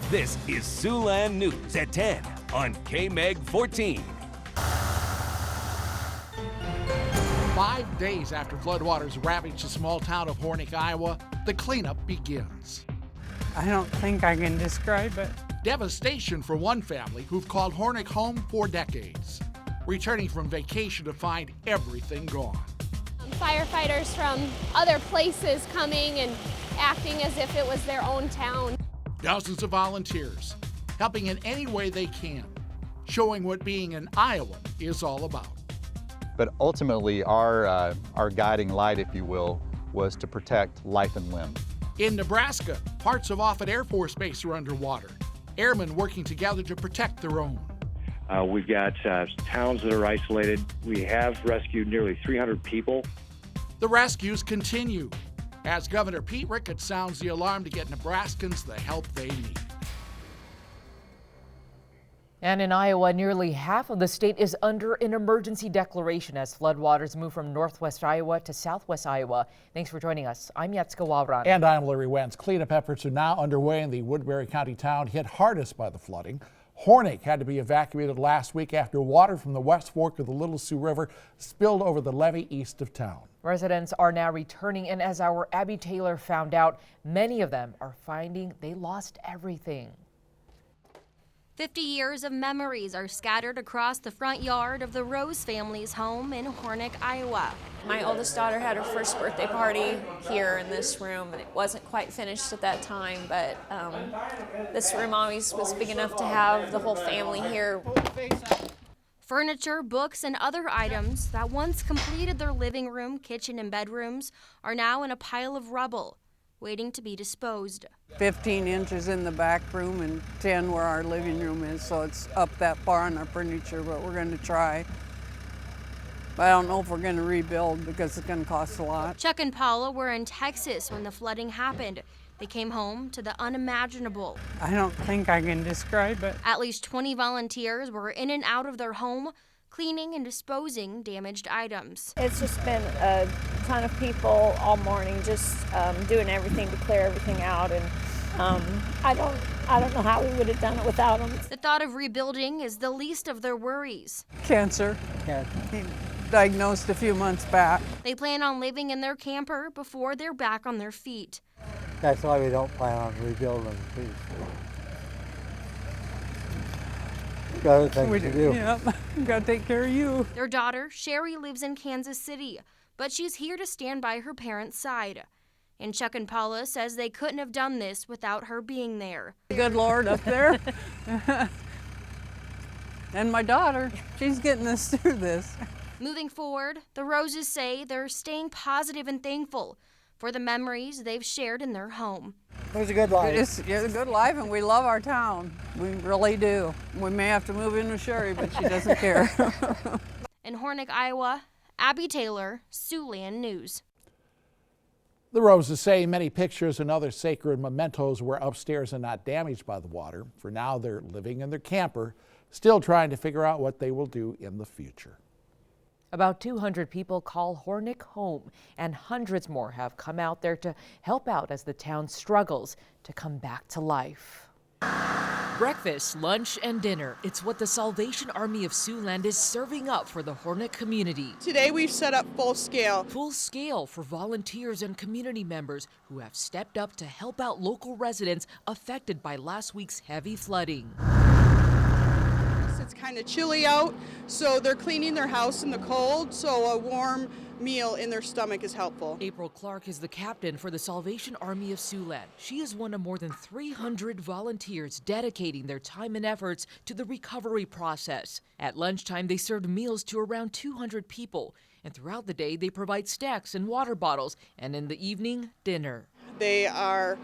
This is Siouxland News at 10 on KMEG 14. 5 days after floodwaters ravaged the small town of Hornik, Iowa, the cleanup begins. I don't think I can describe it. Devastation for one family who've called Hornik home for decades, returning from vacation to find everything gone. Firefighters from other places coming and acting as if it was their own town. Dozens of volunteers helping in any way they can, showing what being an Iowan is all about. But ultimately, our guiding light, if you will, was to protect life and limb. In Nebraska, parts of Offutt Air Force Base are underwater. Airmen working together to protect their own. We've got towns that are isolated. We have rescued nearly 300 people. The rescues continue as Governor Pete Ricketts sounds the alarm to get Nebraskans the help they need. And in Iowa, nearly half of the state is under an emergency declaration as floodwaters move from northwest Iowa to southwest Iowa. Thanks for joining us. I'm Yatska Wawran. And I'm Larry Wentz. Cleanup efforts are now underway in the Woodbury County town hit hardest by the flooding. Hornik had to be evacuated last week after water from the West Fork of the Little Sioux River spilled over the levee east of town. Residents are now returning, and as our Abby Taylor found out, many of them are finding they lost everything. 50 years of memories are scattered across the front yard of the Rose family's home in Hornik, Iowa. My oldest daughter had her first birthday party here in this room, and it wasn't quite finished at that time, but this room always was big enough to have the whole family here. Furniture, books, and other items that once completed their living room, kitchen, and bedrooms are now in a pile of rubble, waiting to be disposed. 15 inches in the back room and 10 where our living room is, so it's up that far on our furniture, but we're going to try. But I don't know if we're going to rebuild because it's going to cost a lot. Chuck and Paula were in Texas when the flooding happened. They came home to the unimaginable. I don't think I can describe it. At least 20 volunteers were in and out of their home, cleaning and disposing damaged items. It's just been a ton of people all morning just doing everything to clear everything out, and I don't know how we would have done it without them. The thought of rebuilding is the least of their worries. Cancer. He diagnosed a few months back. They plan on living in their camper before they're back on their feet. That's why we don't plan on rebuilding. Got other things to do. Yep, got to take care of you. Their daughter, Sherry, lives in Kansas City, but she's here to stand by her parents' side. And Chuck and Paula says they couldn't have done this without her being there. Good Lord up there. And my daughter, she's getting us through this. Moving forward, the Roses say they're staying positive and thankful for the memories they've shared in their home. It was a good life. It's a good life, and we love our town. We really do. We may have to move in with Sherry, but she doesn't care. In Hornik, Iowa, Abby Taylor, Siouxland News. The Roses say many pictures and other sacred mementos were upstairs and not damaged by the water. For now, they're living in their camper, still trying to figure out what they will do in the future. About 200 people call Hornik home, and hundreds more have come out there to help out as the town struggles to come back to life. Breakfast, lunch, and dinner. It's what the Salvation Army of Siouxland is serving up for the Hornik community. Today we've set up full scale. Full scale for volunteers and community members who have stepped up to help out local residents affected by last week's heavy flooding. It's kind of chilly out, so they're cleaning their house in the cold, so a warm meal in their stomach is helpful. April Clark is the captain for the Salvation Army of Siouxland. She is one of more than 300 volunteers dedicating their time and efforts to the recovery process. At lunchtime, they served meals to around 200 people, and throughout the day, they provide snacks and water bottles, and in the evening, dinner. They are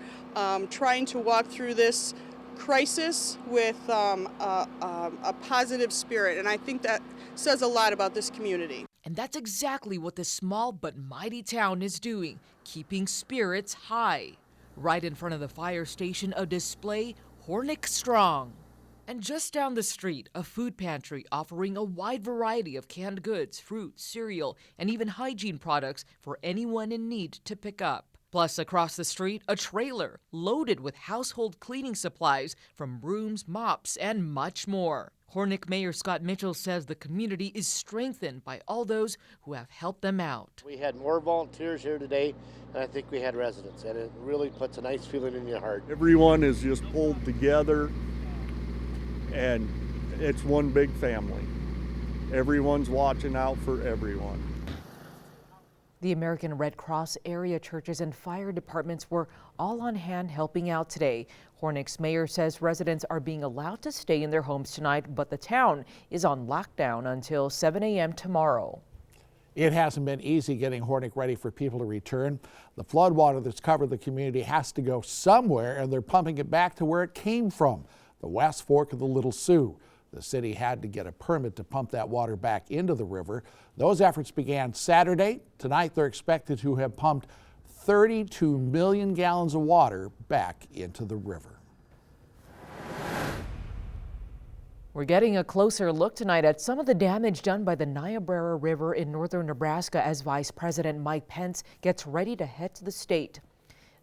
trying to walk through this crisis with a positive spirit, and I think that says a lot about this community. And that's exactly what this small but mighty town is doing, keeping spirits high. Right in front of the fire station, a display, Hornik Strong. And just down the street, a food pantry offering a wide variety of canned goods, fruit, cereal, and even hygiene products for anyone in need to pick up. Plus, across the street, a trailer loaded with household cleaning supplies from brooms, mops, and much more. Hornik Mayor Scott Mitchell says the community is strengthened by all those who have helped them out. We had more volunteers here today than I think we had residents, and it really puts a nice feeling in your heart. Everyone is just pulled together, and it's one big family. Everyone's watching out for everyone. The American Red Cross area churches and fire departments were all on hand helping out today. Hornik's mayor says residents are being allowed to stay in their homes tonight, but the town is on lockdown until 7 a.m. tomorrow. It hasn't been easy getting Hornik ready for people to return. The floodwater that's covered the community has to go somewhere, and they're pumping it back to where it came from, the West Fork of the Little Sioux. The city had to get a permit to pump that water back into the river. Those efforts began Saturday. Tonight, they're expected to have pumped 32 million gallons of water back into the river. We're getting a closer look tonight at some of the damage done by the Niobrara River in northern Nebraska as Vice President Mike Pence gets ready to head to the state.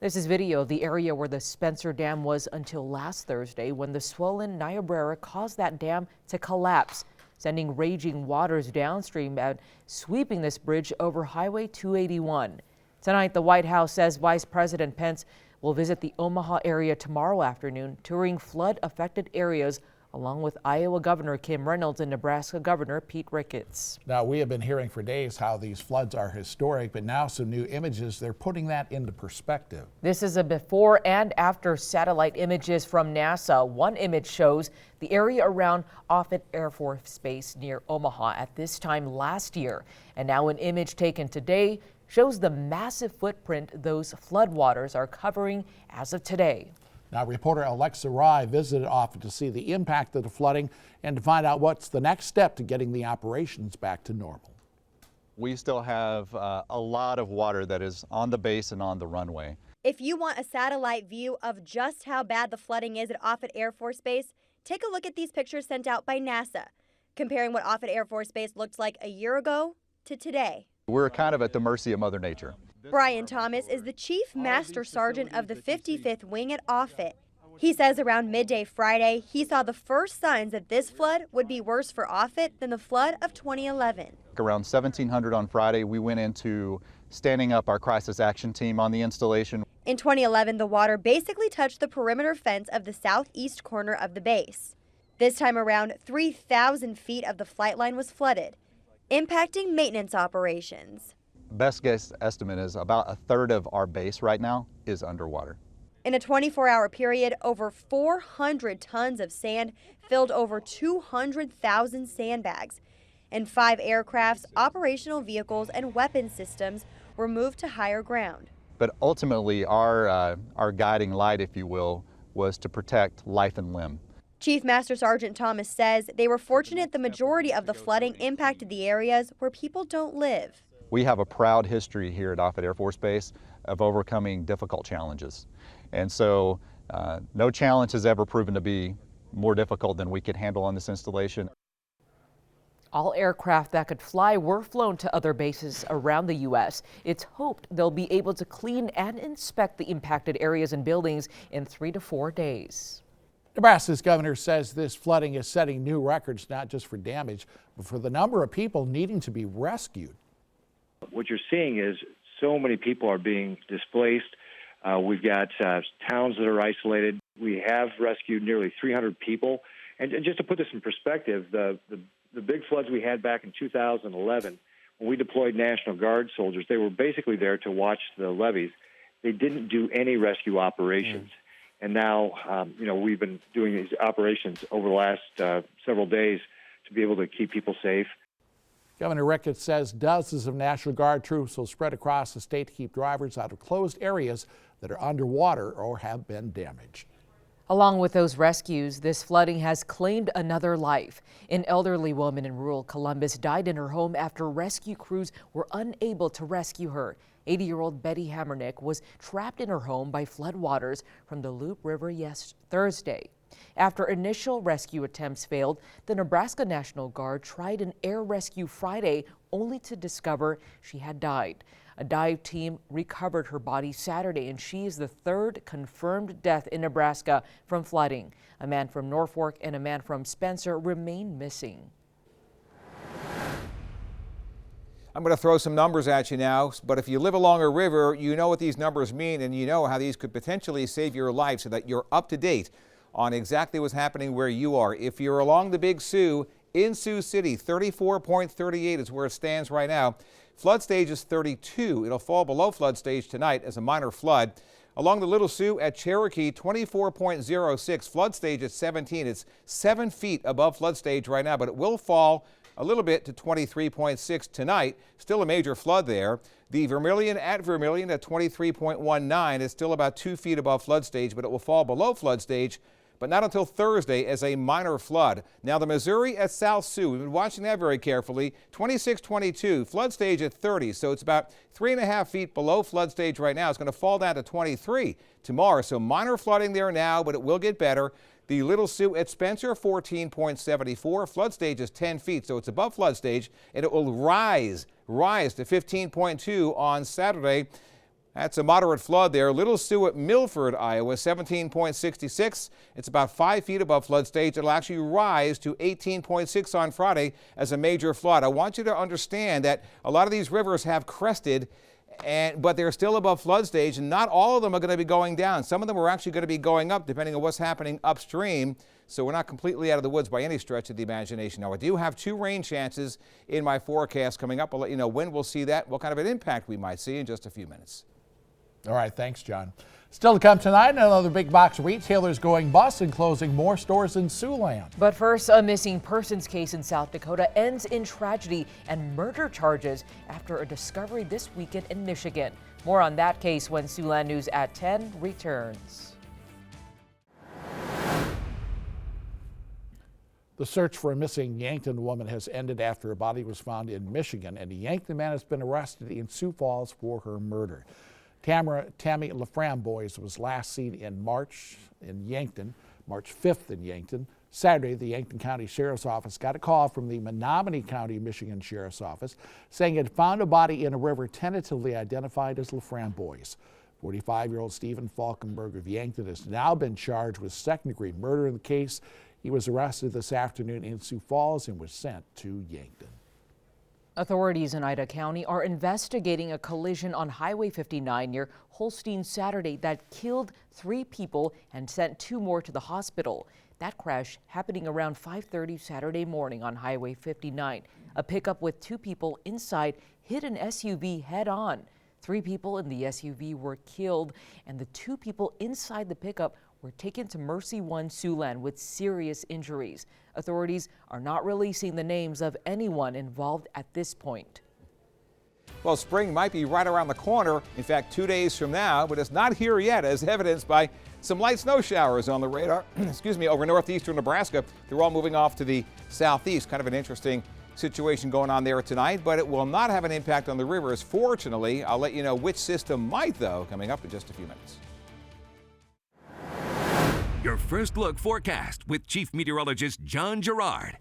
This is video of the area where the Spencer Dam was until last Thursday when the swollen Niobrara caused that dam to collapse, sending raging waters downstream and sweeping this bridge over Highway 281. Tonight, the White House says Vice President Pence will visit the Omaha area tomorrow afternoon, touring flood-affected areas along with Iowa Governor Kim Reynolds and Nebraska Governor Pete Ricketts. Now, we have been hearing for days how these floods are historic, but now some new images, they're putting that into perspective. This is a before and after satellite images from NASA. One image shows the area around Offutt Air Force Base near Omaha at this time last year. And now an image taken today shows the massive footprint those floodwaters are covering as of today. Now, reporter Alexa Rye visited Offutt to see the impact of the flooding and to find out what's the next step to getting the operations back to normal. We still have a lot of water that is on the base and on the runway. If you want a satellite view of just how bad the flooding is at Offutt Air Force Base, take a look at these pictures sent out by NASA, comparing what Offutt Air Force Base looked like a year ago to today. We're kind of at the mercy of Mother Nature. Brian Thomas is the Chief Master Sergeant of the 55th Wing at Offutt. He says around midday Friday, he saw the first signs that this flood would be worse for Offutt than the flood of 2011. Around 1700 on Friday, we went into standing up our crisis action team on the installation. In 2011, the water basically touched the perimeter fence of the southeast corner of the base. This time around, 3,000 feet of the flight line was flooded, impacting maintenance operations. Best guess estimate is about a third of our base right now is underwater. In a 24-hour period, over 400 tons of sand filled over 200,000 sandbags, and 5 aircrafts, operational vehicles, and weapon systems were moved to higher ground. But ultimately, our guiding light, if you will, was to protect life and limb. Chief Master Sergeant Thomas says they were fortunate the majority of the flooding impacted the areas where people don't live. We have a proud history here at Offutt Air Force Base of overcoming difficult challenges. And so no challenge has ever proven to be more difficult than we could handle on this installation. All aircraft that could fly were flown to other bases around the U.S. It's hoped they'll be able to clean and inspect the impacted areas and buildings in 3 to 4 days. Nebraska's governor says this flooding is setting new records, not just for damage, but for the number of people needing to be rescued. What you're seeing is so many people are being displaced. We've got towns that are isolated. We have rescued nearly 300 people. And just to put this in perspective, the big floods we had back in 2011, when we deployed National Guard soldiers, they were basically there to watch the levees. They didn't do any rescue operations. And now, we've been doing these operations over the last several days to be able to keep people safe. Governor Ricketts says dozens of National Guard troops will spread across the state to keep drivers out of closed areas that are underwater or have been damaged. Along with those rescues, this flooding has claimed another life. An elderly woman in rural Columbus died in her home after rescue crews were unable to rescue her. 80-year-old Betty Hammernick was trapped in her home by floodwaters from the Loup River Thursday. After initial rescue attempts failed, the Nebraska National Guard tried an air rescue Friday only to discover she had died. A dive team recovered her body Saturday, and she is the third confirmed death in Nebraska from flooding. A man from Norfolk and a man from Spencer remain missing. I'm going to throw some numbers at you now, but if you live along a river, you know what these numbers mean, and you know how these could potentially save your life, so that you're up to date on exactly what's happening where you are. If you're along the Big Sioux in Sioux City, 34.38 is where it stands right now. Flood stage is 32. It'll fall below flood stage tonight as a minor flood. Along the Little Sioux at Cherokee, 24.06. Flood stage at 17. It's 7 feet above flood stage right now, but it will fall a little bit to 23.6 tonight. Still a major flood there. The Vermilion at 23.19 is still about 2 feet above flood stage, but it will fall below flood stage, but not until Thursday as a minor flood. Now the Missouri at South Sioux, we've been watching that very carefully, 26.22, flood stage at 30, so it's about 3.5 feet below flood stage right now. It's going to fall down to 23 tomorrow, so minor flooding there now, but it will get better. The Little Sioux at Spencer, 14.74. Flood stage is 10 feet, so it's above flood stage, and it will rise to 15.2 on Saturday. That's a moderate flood there. Little Sioux at Milford, Iowa, 17.66. It's about 5 feet above flood stage. It'll actually rise to 18.6 on Friday as a major flood. I want you to understand that a lot of these rivers have crested, but they're still above flood stage, and not all of them are going to be going down. Some of them are actually going to be going up depending on what's happening upstream. So we're not completely out of the woods by any stretch of the imagination. Now, I do have 2 rain chances in my forecast coming up. I'll let you know when we'll see that, what kind of an impact we might see in just a few minutes. All right, thanks, John. Still to come tonight, another big box retailer's going bust and closing more stores in Siouxland. But first, a missing persons case in South Dakota ends in tragedy and murder charges after a discovery this weekend in Michigan. More on that case when Siouxland News at 10 returns. The search for a missing Yankton woman has ended after a body was found in Michigan, and a Yankton man has been arrested in Sioux Falls for her murder. Tammy LaFramboise was last seen in March in Yankton, March 5th in Yankton. Saturday, the Yankton County Sheriff's Office got a call from the Menominee County, Michigan Sheriff's Office saying it found a body in a river tentatively identified as LaFramboise. 45-year-old Stephen Falkenberg of Yankton has now been charged with second-degree murder in the case. He was arrested this afternoon in Sioux Falls and was sent to Yankton. Authorities in Ida County are investigating a collision on Highway 59 near Holstein Saturday that killed 3 people and sent 2 more to the hospital. That crash happening around 5:30 Saturday morning on Highway 59. A pickup with 2 people inside hit an SUV head-on. 3 people in the SUV were killed, and the 2 people inside the pickup were taken to Mercy One Siouxland with serious injuries. Authorities are not releasing the names of anyone involved at this point. Well, spring might be right around the corner. In fact, 2 days from now, but it's not here yet, as evidenced by some light snow showers on the radar, over northeastern Nebraska. They're all moving off to the southeast. Kind of an interesting situation going on there tonight, but it will not have an impact on the rivers. Fortunately, I'll let you know which system might, though, coming up in just a few minutes. Your first look forecast with Chief Meteorologist John Gerard.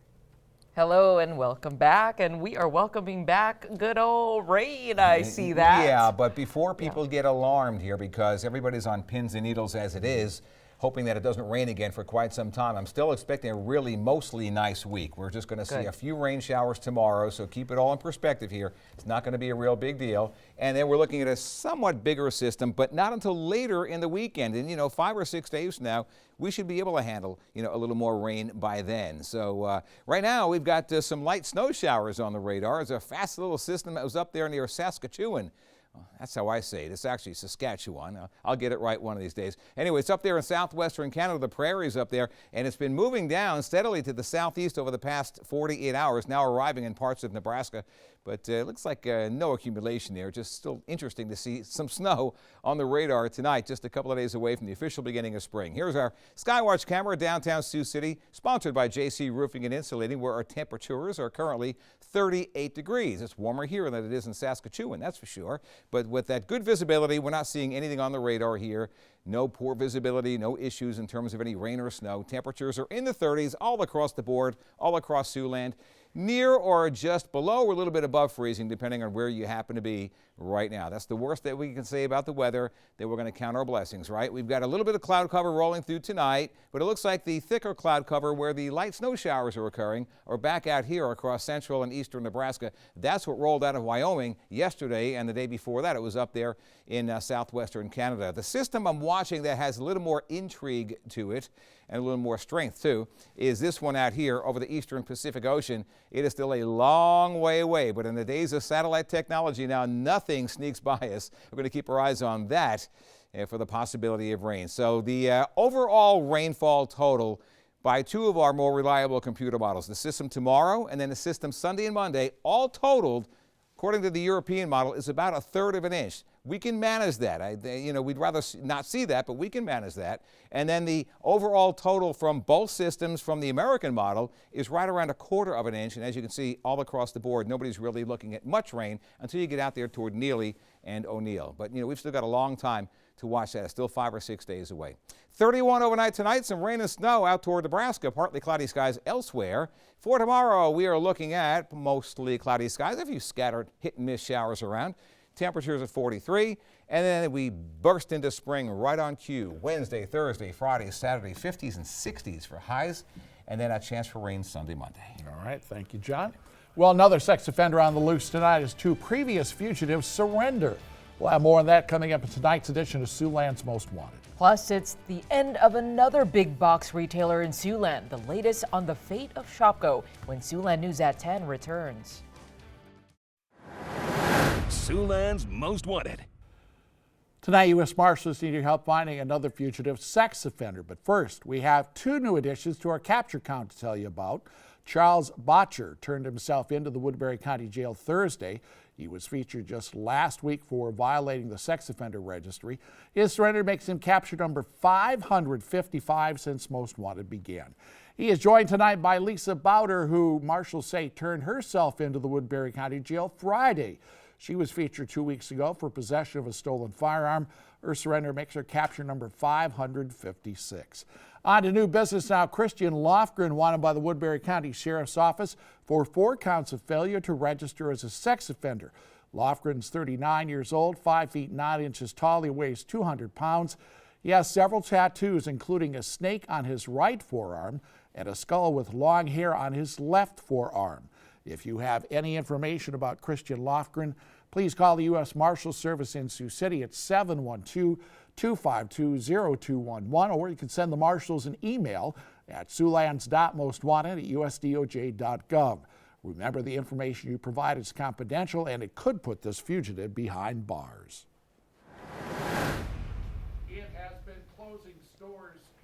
Hello and welcome back, and we are welcoming back good old rain. I see that. Yeah, but before people get alarmed here, because everybody's on pins and needles as it is, hoping that it doesn't rain again for quite some time. I'm still expecting a really mostly nice week. We're just going to see a few rain showers tomorrow, so keep it all in perspective here. It's not going to be a real big deal. And then we're looking at a somewhat bigger system, but not until later in the weekend. And, 5 or 6 days from now, we should be able to handle, a little more rain by then. So right now, we've got some light snow showers on the radar. There's a fast little system that was up there near Saskatchewan. Well, that's how I say it. It's actually Saskatchewan. I'll get it right one of these days. Anyway, it's up there in southwestern Canada, the prairies up there, and it's been moving down steadily to the southeast over the past 48 hours, now arriving in parts of Nebraska. But it looks like no accumulation there. Just still interesting to see some snow on the radar tonight, just a couple of days away from the official beginning of spring. Here's our Skywatch camera downtown Sioux City, sponsored by JC Roofing and Insulating, where our temperatures are currently 38 degrees. It's warmer here than it is in Saskatchewan, that's for sure. But with that good visibility, we're not seeing anything on the radar here. No poor visibility, no issues in terms of any rain or snow. Temperatures are in the 30s all across the board, all across Siouxland. Near or just below or a little bit above freezing, depending on where you happen to be right now. That's the worst that we can say about the weather. Then we're going to count our blessings, right? We've got a little bit of cloud cover rolling through tonight, but it looks like the thicker cloud cover where the light snow showers are occurring are back out here across central and eastern Nebraska. That's what rolled out of Wyoming yesterday, and the day before that it was up there in southwestern Canada. The system I'm watching that has a little more intrigue to it and a little more strength too is this one out here over the eastern Pacific Ocean. It is still a long way away, but in the days of satellite technology now, nothing sneaks by us. We're going to keep our eyes on that for the possibility of rain. So the overall rainfall total by two of our more reliable computer models, the system tomorrow and then the system Sunday and Monday, all totaled, according to the European model, is about 1/3 of an inch. We can manage that. We'd rather not see that, but we can manage that. And then the overall total from both systems from the American model is right around 1/4 of an inch. And as you can see, all across the board, nobody's really looking at much rain until you get out there toward Neely and O'Neill. But, we've still got a long time to watch that. It's still 5 or 6 days away. 31 overnight tonight, some rain and snow out toward Nebraska, partly cloudy skies elsewhere. For tomorrow, we are looking at mostly cloudy skies, a few scattered hit-and-miss showers around. Temperatures at 43, and then we burst into spring right on cue. Wednesday, Thursday, Friday, Saturday, 50s and 60s for highs, and then a chance for rain Sunday, Monday. All right, thank you, John. Well, another sex offender on the loose tonight as 2 previous fugitives surrender. We'll have more on that coming up in tonight's edition of Siouxland's Most Wanted. Plus, it's the end of another big box retailer in Siouxland. The latest on the fate of Shopko when Siouxland News at 10 returns. Siouxland's Most Wanted. Tonight, U.S. Marshals need your help finding another fugitive sex offender. But first, we have 2 new additions to our capture count to tell you about. Charles Botcher turned himself into the Woodbury County Jail Thursday. He was featured just last week for violating the sex offender registry. His surrender makes him capture number 555 since Most Wanted began. He is joined tonight by Lisa Bowder, who marshals say turned herself into the Woodbury County Jail Friday. She was featured 2 weeks ago for possession of a stolen firearm. Her surrender makes her capture number 556. On to new business now. Christian Lofgren wanted by the Woodbury County Sheriff's Office for 4 counts of failure to register as a sex offender. Lofgren's 39 years old, 5 feet 9 inches tall. He weighs 200 pounds. He has several tattoos, including a snake on his right forearm and a skull with long hair on his left forearm. If you have any information about Christian Lofgren, please call the U.S. Marshals Service in Sioux City at 712-252-0211, or you can send the marshals an email at siouxlands.mostwanted@usdoj.gov. Remember, the information you provide is confidential, and it could put this fugitive behind bars.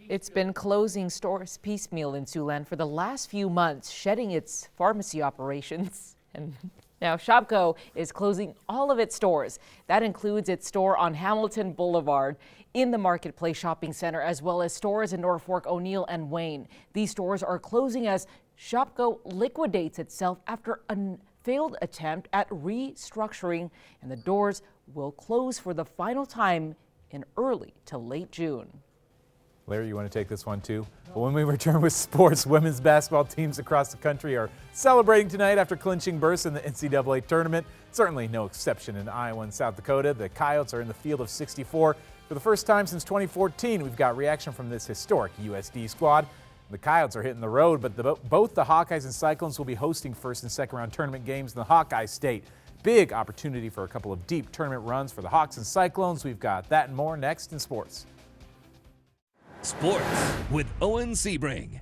It's been closing stores piecemeal in Siouxland for the last few months, shedding its pharmacy operations. And now Shopko is closing all of its stores. That includes its store on Hamilton Boulevard, in the Marketplace Shopping Center, as well as stores in Norfolk, O'Neill, and Wayne. These stores are closing as Shopko liquidates itself after a failed attempt at restructuring, and the doors will close for the final time in early to late June. Larry, you want to take this one too? Well, when we return with sports, women's basketball teams across the country are celebrating tonight after clinching berths in the NCAA tournament. Certainly no exception in Iowa and South Dakota. The Coyotes are in the field of 64 for the first time since 2014. We've got reaction from this historic USD squad. The Coyotes are hitting the road, but both the Hawkeyes and Cyclones will be hosting first and second round tournament games in the Hawkeye State. Big opportunity for a couple of deep tournament runs for the Hawks and Cyclones. We've got that and more next in sports. Sports with Owen Sebring.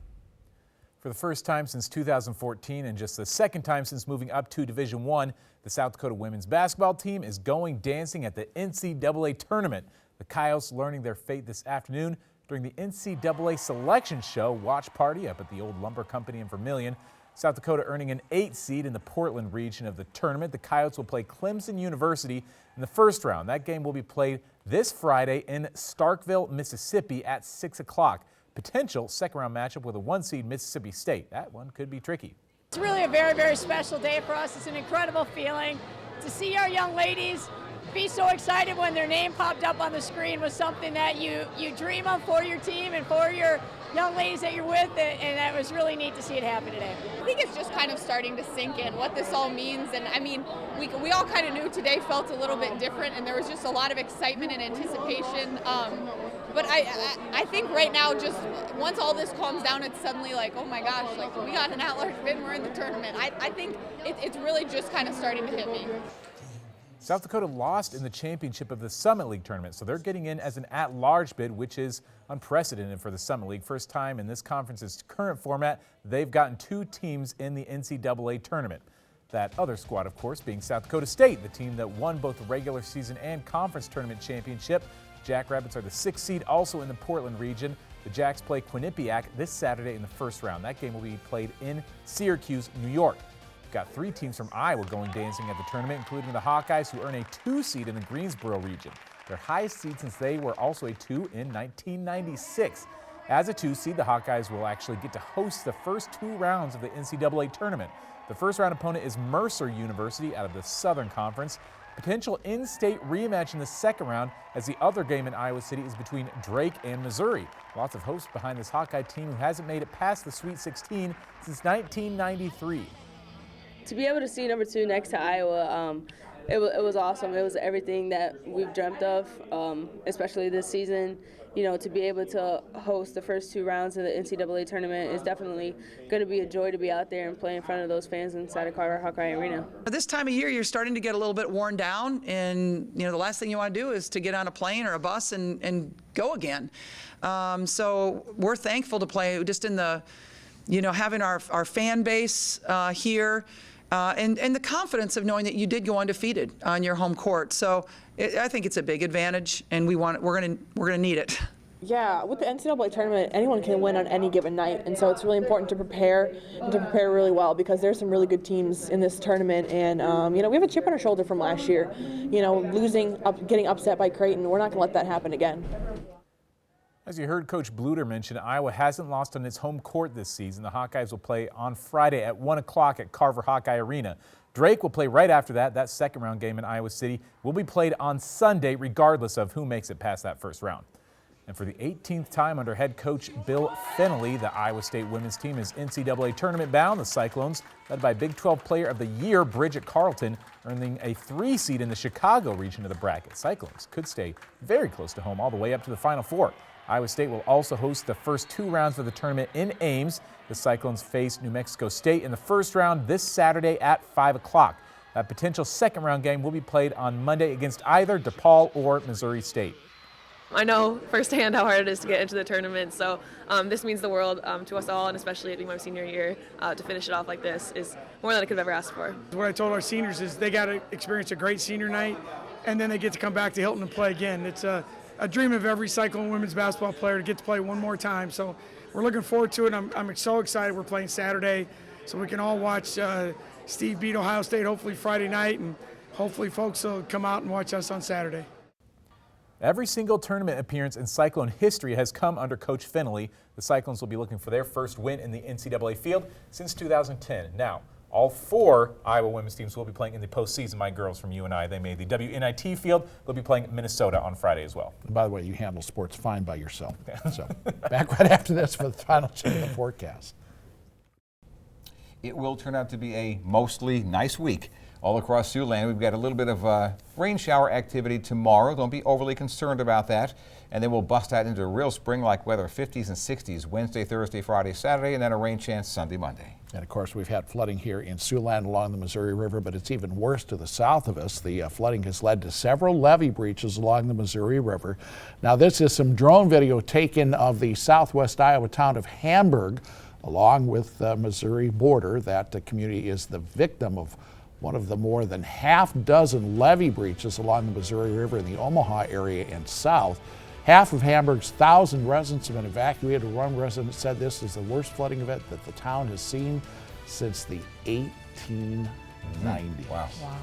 For the first time since 2014 and just the second time since moving up to Division I, the South Dakota women's basketball team is going dancing at the NCAA tournament. The Coyotes learning their fate this afternoon during the NCAA selection show watch party up at the old lumber company in Vermilion. South Dakota earning an 8 seed in the Portland region of the tournament. The Coyotes will play Clemson University in the first round. That game will be played this Friday in Starkville, Mississippi at 6 o'clock. Potential second round matchup with a 1 seed Mississippi State. That one could be tricky. It's really a very, very special day for us. It's an incredible feeling to see our young ladies be so excited when their name popped up on the screen was something that you dream of for your team and for your young ladies that you're with, and that was really neat to see it happen today. I think it's just kind of starting to sink in what this all means, and I mean, we all kind of knew today felt a little bit different, and there was just a lot of excitement and anticipation. But I think right now, just once all this calms down, it's suddenly like, oh my gosh, like we got an at-large bid and we're in the tournament. I think it's really just kind of starting to hit me. South Dakota lost in the championship of the Summit League tournament, so they're getting in as an at-large bid, which is unprecedented for the Summit League. First time in this conference's current format, they've gotten 2 teams in the NCAA tournament. That other squad, of course, being South Dakota State, the team that won both the regular season and conference tournament championship. Jackrabbits are the 6th seed, also in the Portland region. The Jacks play Quinnipiac this Saturday in the first round. That game will be played in Syracuse, New York. Got 3 teams from Iowa going dancing at the tournament, including the Hawkeyes, who earn a 2 seed in the Greensboro region. Their highest seed since they were also a 2 in 1996. As a 2 seed, the Hawkeyes will actually get to host the first 2 rounds of the NCAA tournament. The first round opponent is Mercer University out of the Southern Conference. Potential in-state rematch in the second round, as the other game in Iowa City is between Drake and Missouri. Lots of hopes behind this Hawkeye team, who hasn't made it past the Sweet 16 since 1993. To be able to see number 2 next to Iowa, it was awesome. It was everything that we've dreamt of, especially this season. You know, to be able to host the first 2 rounds of the NCAA tournament is definitely going to be a joy to be out there and play in front of those fans inside of Carver Hawkeye Arena. This time of year, you're starting to get a little bit worn down, and you know the last thing you want to do is to get on a plane or a bus and go again. So we're thankful to play just in the, you know, having our fan base here. And the confidence of knowing that you did go undefeated on your home court. So I think it's a big advantage, and we're gonna need it. Yeah, with the NCAA tournament, anyone can win on any given night, and so it's really important to prepare really well, because there's some really good teams in this tournament, and you know, we have a chip on our shoulder from last year. You know, getting upset by Creighton. We're not gonna let that happen again. As you heard Coach Bluter mention, Iowa hasn't lost on its home court this season. The Hawkeyes will play on Friday at 1 o'clock at Carver Hawkeye Arena. Drake will play right after that. That second round game in Iowa City will be played on Sunday, regardless of who makes it past that first round. And for the 18th time under head coach Bill Fennelly, the Iowa State women's team is NCAA tournament bound. The Cyclones, led by Big 12 Player of the Year Bridget Carlton, earning a 3 seed in the Chicago region of the bracket. Cyclones could stay very close to home all the way up to the Final Four. Iowa State will also host the first 2 rounds of the tournament in Ames. The Cyclones face New Mexico State in the first round this Saturday at 5 o'clock. That potential second round game will be played on Monday against either DePaul or Missouri State. I know firsthand how hard it is to get into the tournament, so this means the world to us all, and especially being my senior year, to finish it off like this is more than I could have ever asked for. What I told our seniors is they got to experience a great senior night, and then they get to come back to Hilton and play again. It's a dream of every Cyclone women's basketball player to get to play one more time. So we're looking forward to it. I'm so excited we're playing Saturday so we can all watch Steve beat Ohio State hopefully Friday night, and hopefully folks will come out and watch us on Saturday. Every single tournament appearance in Cyclone history has come under Coach Fennelly. The Cyclones will be looking for their first win in the NCAA field since 2010. Now, all 4 Iowa women's teams will be playing in the postseason. My girls from UNI, they made the WNIT field. They'll be playing Minnesota on Friday as well. And by the way, you handle sports fine by yourself. So back right after this for the final check of the forecast. It will turn out to be a mostly nice week. All across Siouxland, we've got a little bit of rain shower activity tomorrow. Don't be overly concerned about that. And then we'll bust out into real spring-like weather, 50s and 60s Wednesday, Thursday, Friday, Saturday, and then a rain chance Sunday, Monday. And of course, we've had flooding here in Siouxland along the Missouri River, but it's even worse to the south of us. The flooding has led to several levee breaches along the Missouri River. Now, this is some drone video taken of the southwest Iowa town of Hamburg along with the Missouri border. That community is the victim of one of the more than half dozen levee breaches along the Missouri River in the Omaha area and south. Half of Hamburg's 1,000 residents have been evacuated. One resident said this is the worst flooding event that the town has seen since the 1890s. Wow. Wow.